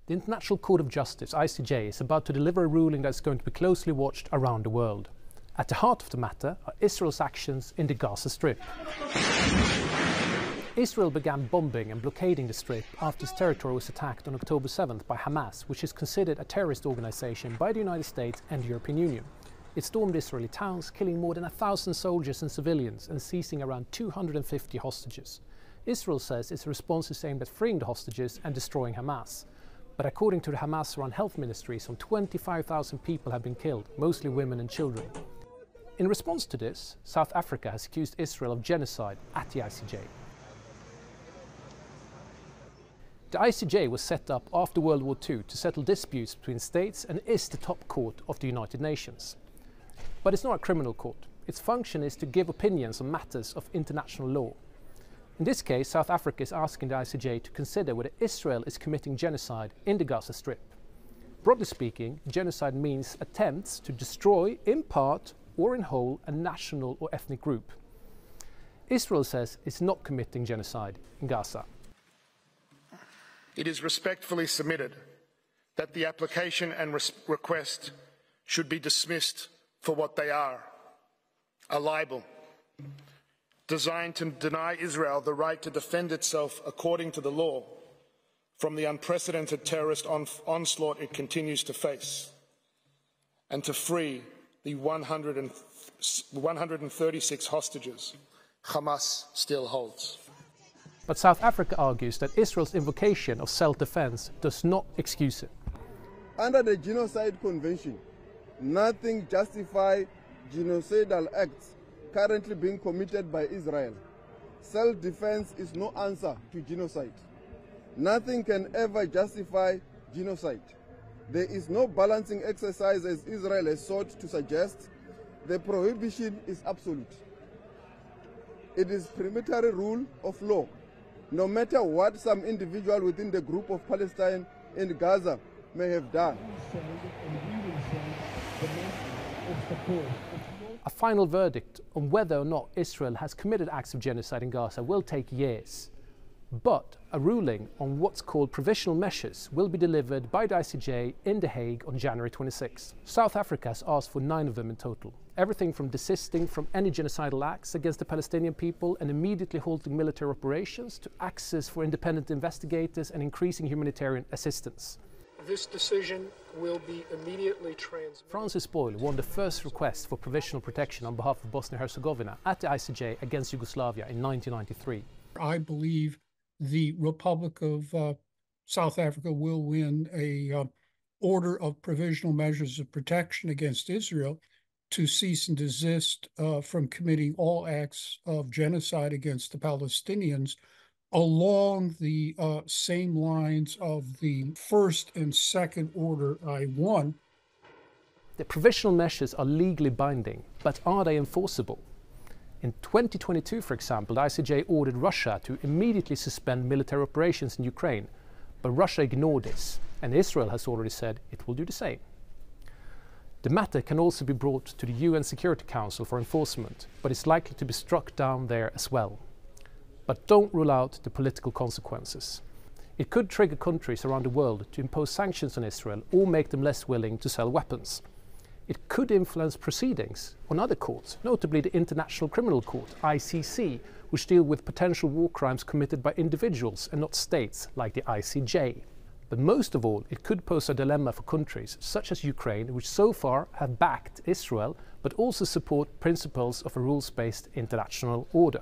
The International Court of Justice, ICJ, is about to deliver a ruling that is going to be closely watched around the world. At the heart of the matter are Israel's actions in the Gaza Strip. Israel began bombing and blockading the Strip after its territory was attacked on October 7th by Hamas, which is considered a terrorist organization by the United States and the European Union. It stormed Israeli towns, killing more than 1,000 soldiers and civilians and seizing around 250 hostages. Israel says its response is aimed at freeing the hostages and destroying Hamas. But according to the Hamas-run health ministry, some 25,000 people have been killed, mostly women and children. In response to this, South Africa has accused Israel of genocide at the ICJ. The ICJ was set up after World War II to settle disputes between states and is the top court of the United Nations. But it's not a criminal court. Its function is to give opinions on matters of international law. In this case, South Africa is asking the ICJ to consider whether Israel is committing genocide in the Gaza Strip. Broadly speaking, genocide means attempts to destroy, in part or in whole, a national or ethnic group. Israel says it's not committing genocide in Gaza. It is respectfully submitted that the application and request should be dismissed for what they are, a libel, designed to deny Israel the right to defend itself according to the law from the unprecedented terrorist onslaught it continues to face, and to free the 136 hostages Hamas still holds. But South Africa argues that Israel's invocation of self-defense does not excuse it. Under the Genocide Convention, nothing justifies genocidal acts currently being committed by Israel. Self-defense is no answer to genocide. Nothing can ever justify genocide. There is no balancing exercise as Israel has sought to suggest. The prohibition is absolute. It is peremptory rule of law. No matter what some individual within the group of Palestine and Gaza may have done. A final verdict on whether or not Israel has committed acts of genocide in Gaza will take years. But a ruling on what's called provisional measures will be delivered by the ICJ in The Hague on January 26. South Africa has asked for 9 of them in total. Everything from desisting from any genocidal acts against the Palestinian people and immediately halting military operations to access for independent investigators and increasing humanitarian assistance. This decision will be immediately transmitted. Francis Boyle won the first request for provisional protection on behalf of Bosnia-Herzegovina at the ICJ against Yugoslavia in 1993. I believe the Republic of South Africa will win a order of provisional measures of protection against Israel to cease and desist from committing all acts of genocide against the Palestinians, along the same lines of the first and second order I won. The provisional measures are legally binding, but are they enforceable? In 2022, for example, the ICJ ordered Russia to immediately suspend military operations in Ukraine, but Russia ignored this, and Israel has already said it will do the same. The matter can also be brought to the UN Security Council for enforcement, but it's likely to be struck down there as well. But don't rule out the political consequences. It could trigger countries around the world to impose sanctions on Israel or make them less willing to sell weapons. It could influence proceedings on other courts, notably the International Criminal Court, ICC, which deal with potential war crimes committed by individuals and not states like the ICJ. But most of all, it could pose a dilemma for countries such as Ukraine, which so far have backed Israel, but also support principles of a rules-based international order.